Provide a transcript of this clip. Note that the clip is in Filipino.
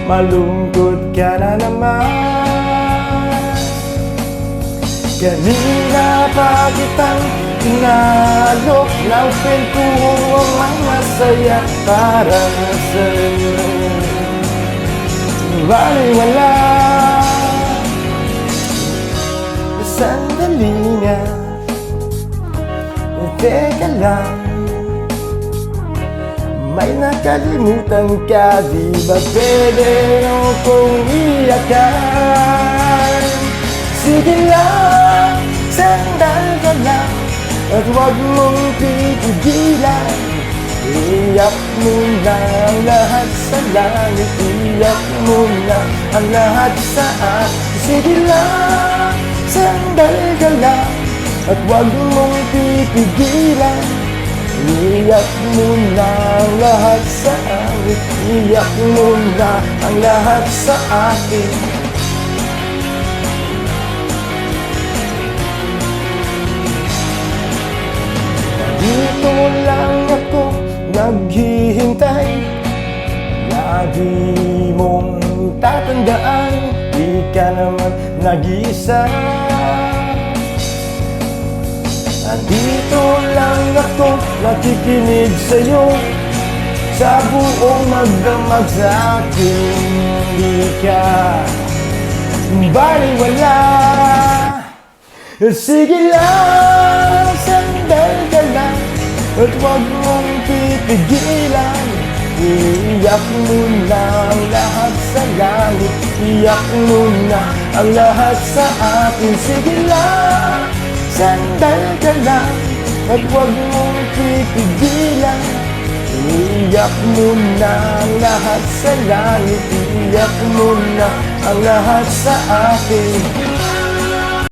malungkot ka na naman. Kanina pa kitang inalok ng pintuang mga saya para sa'yo. Baliwala, sandali nga, teka lang, may nakalimutan ka, di ba pwede akong iyakan? Sige lang, sandal ka lang, at huwag mong pipigilan. Iyak mo na ang lahat sa langit, iyak mo na ang lahat sa akin. Sige lang, sandal ka lang, at huwag mong pipigilan. Iyak mo na ang lahat sa akin, iyak mo na ang lahat sa akin. Dito lang ako naghihintay, lagi mong tatandaan, di ka naman nag-iisa. Dito lang ako nakikinig sa'yo, sa buong magdamag sa akin, di ka baliwala. Sige lang, sandal ka lang, at huwag mong pipigilan. Iyak mo na ang lahat sa langit, iyak mo na ang lahat sa akin. Sige lang, sandal ka lang, at huwag mong pipigilan. Iyak mo na ang lahat sa langit, iyak mo na ang lahat sa akin.